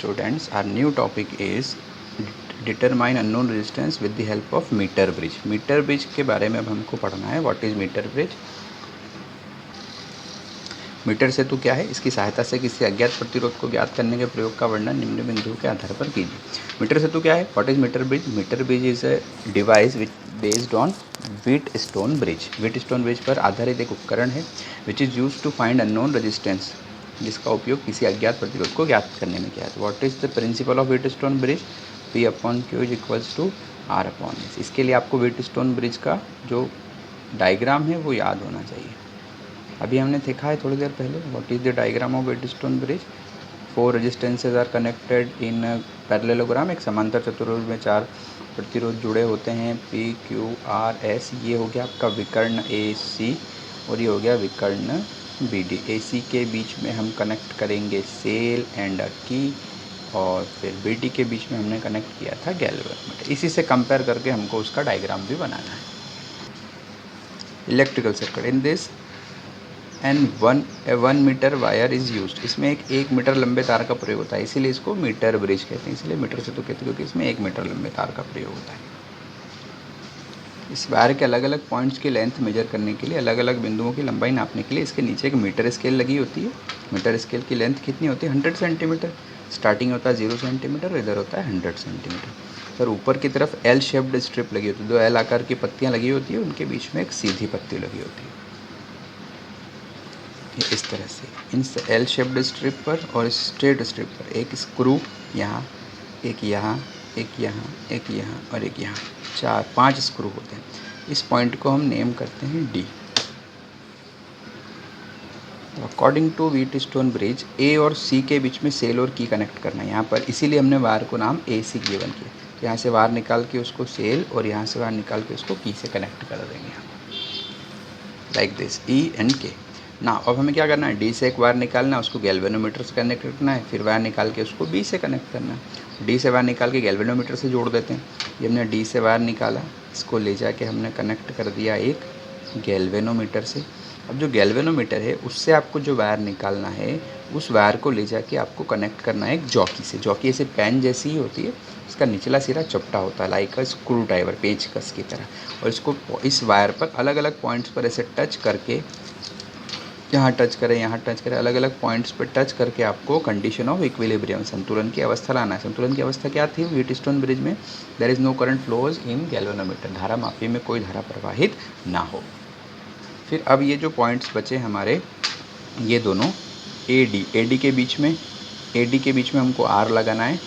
students, our new topic is determine unknown resistance with the help of meter bridge. Metre bridge के बारे में अब हमको पढ़ना है. What is metre bridge? Metre सेतु क्या है? इसकी सहायता से किसी अज्ञात प्रतिरोध को ज्ञात करने के प्रयोग का वर्णन निम्न बिंदुओं के आधार पर कीजिए. मीटर सेतु क्या है? What is metre bridge? Metre bridge is a device which based on Wheatstone bridge. Wheatstone bridge पर आधारित एक उपकरण है which is use to find unknown resistance, जिसका उपयोग किसी अज्ञात प्रतिरोध को ज्ञात करने में किया है. What is the principle of Wheatstone bridge? P upon Q is equals to R upon S. इसके लिए आपको व्हीटस्टोन ब्रिज का जो डायग्राम है वो याद होना चाहिए. अभी हमने देखा है थोड़ी देर पहले. What is the diagram of Wheatstone bridge? 4 resistances are connected in parallelogram. एक समांतर चतुर्भुज में 4 प्रतिरोध जुड़े होते हैं. P Q R S. ये हो गया आपका विकर्ण AC और ये हो गया विकर्ण BD. AC के बीच में हम कनेक्ट करेंगे सेल एंड अ की, और फिर BD के बीच में हमने कनेक्ट किया था गैल्वेनोमीटर. इसी से कंपेयर करके हमको उसका डायग्राम भी बनाना है. Electrical circuit in this and 1 metre wire is used. इसमें एक 1 मीटर लंबे तार का प्रयोग होता है, इसीलिए इसको मीटर ब्रिज कहते हैं. इसलिए मीटर से तो कहते हैं क्योंकि इसमें 1 मीटर लंबे तार का प्रयोग होता है. इस वायर के अलग अलग पॉइंट्स की लेंथ मेजर करने के लिए, अलग अलग बिंदुओं की लंबाई नापने के लिए इसके नीचे एक मीटर स्केल लगी होती है. मीटर स्केल की लेंथ कितनी होती है? 100 सेंटीमीटर. स्टार्टिंग होता है 0 सेंटीमीटर और इधर होता है 100 सेंटीमीटर. फिर ऊपर की तरफ एल शेप्ड स्ट्रिप लगी होती है. 2 एल आकार की पत्तियाँ लगी होती है, उनके बीच में एक सीधी पत्ती लगी होती है. इस तरह से इन एल शेप्ड स्ट्रिप पर और स्ट्रेट स्ट्रिप पर एक स्क्रू यहाँ, एक यहाँ, एक यहाँ, एक यहाँ और एक यहाँ, 4-5 स्क्रू होते हैं. इस पॉइंट को हम नेम करते हैं D. According to Wheatstone bridge A और C के बीच में सेल और की कनेक्ट करना है यहाँ पर, इसीलिए हमने वायर को नाम AC गिवन किया. तो यहाँ से वायर निकाल के उसको सेल और यहाँ से वायर निकाल के उसको की से कनेक्ट कर देंगे like this E and K. ना अब हमें क्या करना है? D से एक वायर निकालना है, उसको गैल्वेनोमीटर से कनेक्ट करना है. फिर वायर निकाल के उसको B से कनेक्ट करना है. D से वायर निकाल के गैल्वेनोमीटर से जोड़ देते हैं. ये हमने D से वायर निकाला, इसको ले जाके हमने कनेक्ट कर दिया एक गैल्वेनोमीटर से. अब जो गैल्वेनोमीटर है उससे आपको जो वायर निकालना है, उस वायर को ले जाके आपको कनेक्ट करना है एक जॉकी से. जॉकी ऐसे पेन जैसी ही होती है, इसका निचला सिरा चपटा होता है लाइक अ स्क्रू ड्राइवर, पेचकस की तरह. और इसको इस वायर पर अलग अलग पॉइंट्स पर ऐसे टच करके, यहाँ टच करें, यहाँ टच करें, अलग अलग पॉइंट्स पर टच करके आपको कंडीशन ऑफ इक्विलिब्रियम, संतुलन की अवस्था लाना है. संतुलन की अवस्था क्या थी व्हीटस्टोन ब्रिज में? There is no current flows in galvanometer. धारा मापी में कोई धारा प्रवाहित ना हो. फिर अब ये जो पॉइंट्स बचे हमारे, ये दोनों AD के बीच में हमको R लगाना है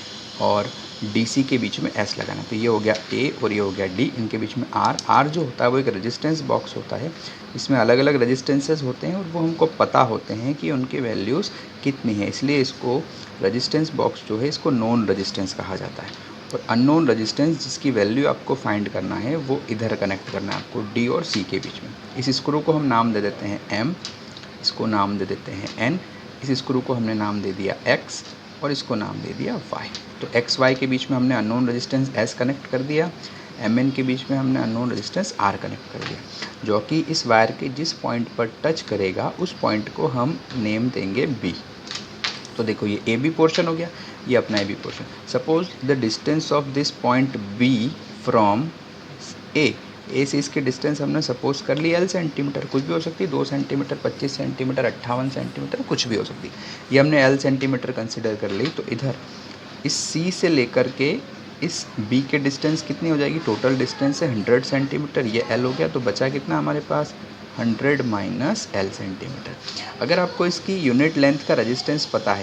और DC के बीच में S लगाना है. तो ये हो गया A और ये हो गया D. इनके बीच में R जो होता है वो एक रेजिस्टेंस बॉक्स होता है. इसमें अलग अलग रेजिस्टेंसेस होते हैं और वो हमको पता होते हैं कि उनकी वैल्यूज़ कितनी है, इसलिए इसको रेजिस्टेंस बॉक्स जो है इसको नोन रेजिस्टेंस कहा जाता है. और अननोन रेजिस्टेंस जिसकी वैल्यू आपको फाइंड करना है वो इधर कनेक्ट करना है आपको D और C के बीच में. इस स्क्रू को हम नाम दे देते हैं M, इसको नाम दे देते हैं N, इस स्क्रू को हमने नाम दे दिया X और इसको नाम दे दिया Y. तो एक्स वाई के बीच में हमने अननोन रेजिस्टेंस S कनेक्ट कर दिया, MN के बीच में हमने अननोन रेजिस्टेंस R कनेक्ट कर दिया, जो कि इस वायर के जिस पॉइंट पर टच करेगा उस पॉइंट को हम नेम देंगे B. तो देखो ये AB पोर्शन हो गया, ये अपना AB portion. Suppose the distance of this point B from A से इसकी डिस्टेंस हमने सपोज कर ली L सेंटीमीटर. कुछ भी हो सकती है, 2 सेंटीमीटर, 25 सेंटीमीटर, 58 सेंटीमीटर, कुछ भी हो सकती है. ये हमने L सेंटीमीटर कंसिडर कर ली. तो इधर इस C से लेकर के इस B के डिस्टेंस कितनी हो जाएगी? टोटल डिस्टेंस है 100 सेंटीमीटर. ये L हो गया, तो बचा कितना हमारे पास? 100 माइनस L सेंटीमीटर. अगर आपको इसकी यूनिट लेंथ का रेजिस्टेंस पता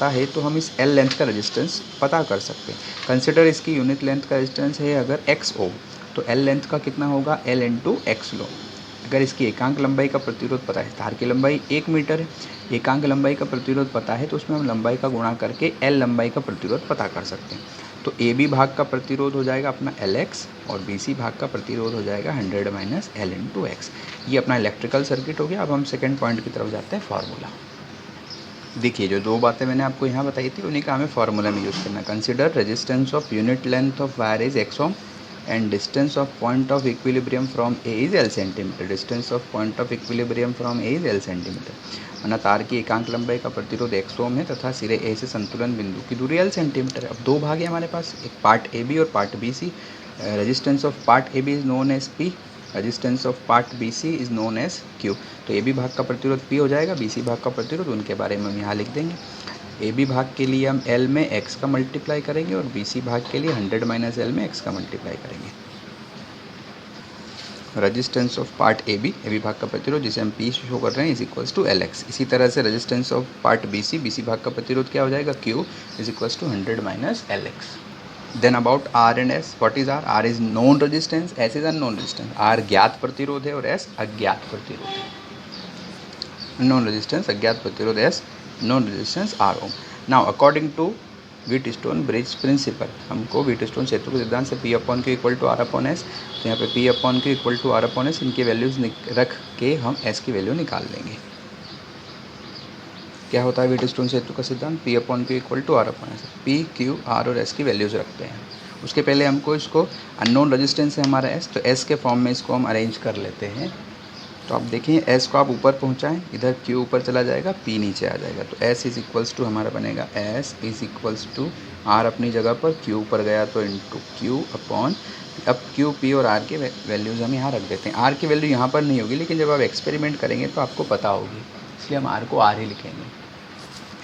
है, तो हम इस L लेंथ का रेजिस्टेंस पता कर सकते हैं. कंसिडर इसकी यूनिट लेंथ का रेजिस्टेंस है अगर X ओम, तो L लेंथ का कितना होगा? L इंटू X लो. अगर इसकी एकांक लंबाई का प्रतिरोध पता है, तार की लंबाई 1 मीटर है, एकांक लंबाई का प्रतिरोध पता है, तो उसमें हम लंबाई का गुणा करके L लंबाई का प्रतिरोध पता कर सकते हैं. तो AB भाग का प्रतिरोध हो जाएगा अपना LX और BC भाग का प्रतिरोध हो जाएगा 100 माइनस L इंटू X. ये अपना इलेक्ट्रिकल सर्किट हो गया. अब हम सेकेंड पॉइंट की तरफ जाते हैं, फार्मूला. देखिए जो 2 बातें मैंने आपको यहाँ बताई थी उन्हीं का हमें फार्मूला में यूज़ करना है. Consider resistance of unit length of wire is X ohm and distance of point of equilibrium from A is L centimeter. Distance of point of equilibrium from A is L centimeter. माना तार की एकांक लंबाई का प्रतिरोध x ओम है तथा सिरे A से संतुलन बिंदु की दूरी L सेंटीमीटर है. अब दो भाग है हमारे पास, एक पार्ट AB और part BC. Resistance of part AB is known as P, resistance of part BC is known as Q. तो AB भाग का प्रतिरोध P हो जाएगा, BC भाग का प्रतिरोध उनके बारे में हम यहाँ लिख देंगे. AB भाग के लिए हम L में x का मल्टीप्लाई करेंगे और BC भाग के लिए 100 माइनस L में x का मल्टीप्लाई करेंगे. रेजिस्टेंस ऑफ पार्ट AB भाग का प्रतिरोध जिसे हम P शो कर रहे हैं इज इक्वल्स टू LX. इसी तरह से रेजिस्टेंस ऑफ पार्ट BC भाग का प्रतिरोध क्या हो जाएगा, Q is equals to 100 minus LX. Then about R and S, what is R? R is known resistance, S is unknown resistance. R ज्ञात प्रतिरोध है और S अज्ञात प्रतिरोध है. नोन रेजिस्टेंस अज्ञात प्रतिरोध, S known resistance R ohm. Now according to Wheatstone bridge principle, हमको व्हीटस्टोन सेतु के सिद्धांत से P upon Q equal to R upon S. तो यहाँ पे P upon Q equal to R upon S, इनके वैल्यूज़ रख के हम S की वैल्यू निकाल लेंगे. क्या होता है व्हीटस्टोन सेतु का सिद्धांत? P upon Q equal to R upon S. P, Q, R और S की वैल्यूज़ रखते हैं. उसके पहले हमको इसको अननोन रेजिस्टेंस है हमारा S, तो S के फॉर्म में इसको हम अरेंज कर लेते हैं. तो आप देखिए S को आप ऊपर पहुंचाएं, इधर Q ऊपर चला जाएगा, P नीचे आ जाएगा. तो S इज इक्वल्स टू हमारा बनेगा S is equals to R अपनी जगह पर, Q ऊपर गया तो इंटू Q अपॉन, अब Q, P और R के वैल्यूज़ हम यहाँ रख देते हैं. R की वैल्यू यहाँ पर नहीं होगी, लेकिन जब आप एक्सपेरिमेंट करेंगे तो आपको पता होगी, इसलिए हम R को R ही लिखेंगे.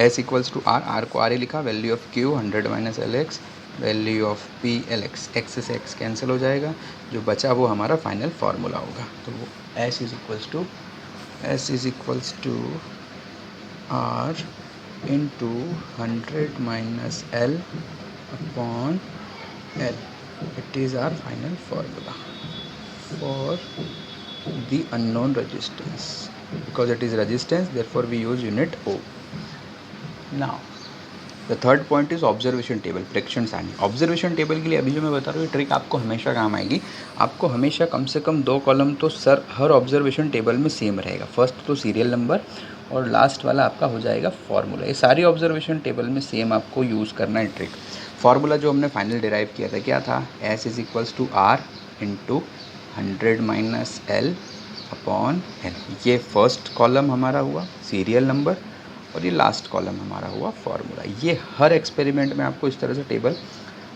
S इक्वल्स टू R को R ही लिखा. Value of Q 100 minus LX, value of P LX, X से X कैंसिल हो जाएगा, जो बचा वो हमारा फाइनल फार्मूला होगा. तो वो S is equals to R into 100 minus L upon L. It is our final formula for the unknown resistance. Because it is resistance, therefore we use unit O. Now the third point is observation table, प्रेक्षण सारणी. Observation table के लिए अभी जो मैं बता रहा हूँ ये ट्रिक आपको हमेशा काम आएगी. आपको हमेशा कम से कम 2 कॉलम तो हर ऑब्जर्वेशन टेबल में सेम रहेगा. फर्स्ट तो सीरियल नंबर और लास्ट वाला आपका हो जाएगा फार्मूला. ये सारी ऑब्जर्वेशन टेबल में सेम आपको यूज़ करना है ट्रिक. फार्मूला जो हमने फाइनल डिराइव किया था क्या था? S is equals to R into 100 minus L upon L. ये फर्स्ट कॉलम हमारा हुआ सीरियल नंबर और ये लास्ट कॉलम हमारा हुआ फार्मूला. ये हर एक्सपेरिमेंट में आपको इस तरह से टेबल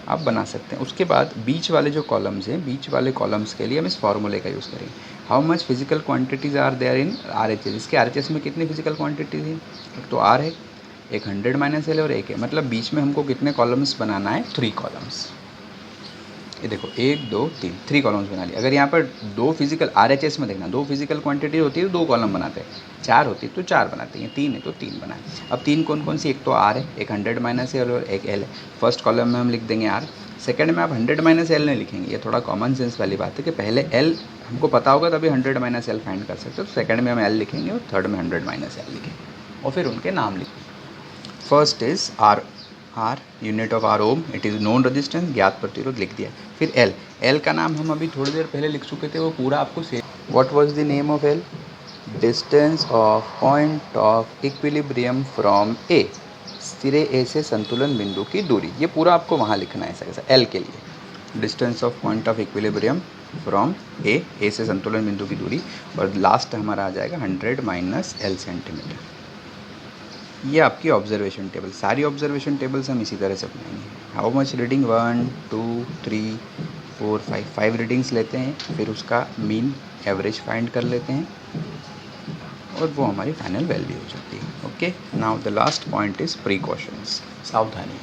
आप बना सकते हैं. उसके बाद बीच वाले जो कॉलम्स हैं, बीच वाले कॉलम्स के लिए हम इस फार्मूले का यूज़ करेंगे. How much physical quantities are there in RHS. इसके RHS में कितनी फिजिकल क्वांटिटीज़ हैं? एक तो R है, एक 100 माइनस L और एक है. मतलब बीच में हमको कितने कॉलम्स बनाना है? 3 कॉलम्स. ये देखो 1 2 3, 3 कॉलम्स बना लिए. अगर यहाँ पर 2 फिजिकल RHS में देखना 2 फिजिकल क्वांटिटी होती है तो 2 कॉलम बनाते हैं, 4 होती है तो 4 बनाते हैं, 3 है तो 3 बनाए. अब 3 कौन कौन सी? एक तो R है, एक 100 माइनस L और एक L है. फर्स्ट कॉलम में हम लिख देंगे R. सेकंड में आप 100 माइनस L नहीं लिखेंगे. ये थोड़ा कॉमन सेंस वाली बात है कि पहले L हमको पता होगा तभी 100 माइनस L फाइंड कर सकते हो. तो सेकंड में हम L लिखेंगे और थर्ड में 100 माइनस L लिखेंगे और फिर उनके नाम लिखेंगे. First is R unit of R ohm, it is known resistance, ज्ञात प्रतिरोध लिख दिया. फिर L का नाम हम अभी थोड़ी देर पहले लिख चुके थे, वो पूरा आपको same. What was the name of L? Distance of point of equilibrium from A, सिरे A से संतुलन बिंदु की दूरी. ये पूरा आपको वहाँ लिखना है ऐसा L के लिए. Distance of point of equilibrium from A से संतुलन बिंदु की दूरी. और लास्ट हमारा आ जाएगा 100 माइनस L सेंटीमीटर. ये आपकी ऑब्जर्वेशन टेबल. सारी ऑब्जर्वेशन टेबल्स हम इसी तरह से बनाएंगे. हाउ मच रीडिंग 1 2 3 4 5 रीडिंग्स लेते हैं, फिर उसका मीन एवरेज फाइंड कर लेते हैं और वो हमारी फाइनल वैल्यू हो जाती है. Okay, now the last point is precautions. सावधानी.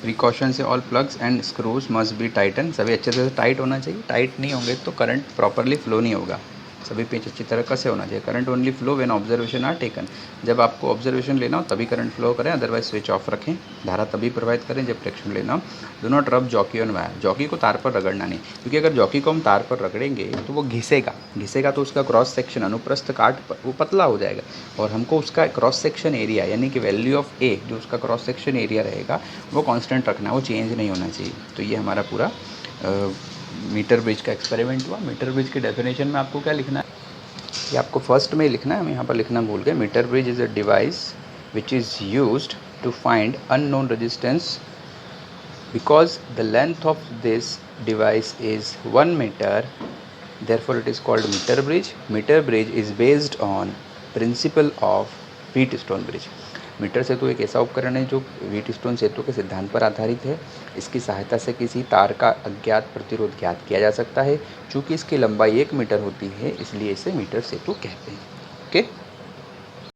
प्रिकॉशन से all plugs and screws must be tighten. सभी अच्छे से टाइट होना चाहिए. टाइट नहीं होंगे तो करंट प्रॉपरली फ्लो नहीं होगा. सभी पेच अच्छी तरह कसे होना चाहिए. Current only flow when observation are taken. जब आपको ऑब्जर्वेशन लेना हो तभी करंट फ्लो करें, अदरवाइज स्विच ऑफ रखें. धारा तभी प्रोवाइड करें जब प्रेक्षण लेना हो. Do not rub jockey on wire. Jockey को तार पर रगड़ना नहीं, क्योंकि अगर जॉकी को हम तार पर रगड़ेंगे तो वो घिसेगा तो उसका क्रॉस सेक्शन अनुप्रस्थ काट वो पतला हो जाएगा. और हमको उसका क्रॉस सेक्शन एरिया यानी कि वैल्यू ऑफ A, जो उसका क्रॉस सेक्शन एरिया रहेगा वो कांस्टेंट रखना, वो चेंज नहीं होना चाहिए. तो ये हमारा पूरा मीटर ब्रिज का एक्सपेरिमेंट हुआ. मीटर ब्रिज के डेफिनेशन में आपको क्या लिखना है? ये आपको फर्स्ट में ही लिखना है, हम यहाँ पर लिखना भूल गए. Metre bridge is a device which is used to find unknown resistance because the length of this device is 1 meter, therefore it is called meter bridge. Meter bridge is based on principle of Wheatstone bridge. Metre सेतु एक ऐसा उपकरण है जो Wheatstone सेतु के सिद्धांत पर आधारित है। इसकी सहायता से किसी तार का अज्ञात प्रतिरोध ज्ञात किया जा सकता है। चूँकि इसकी लंबाई 1 मीटर होती है, इसलिए इसे मीटर सेतु कहते हैं। ओके।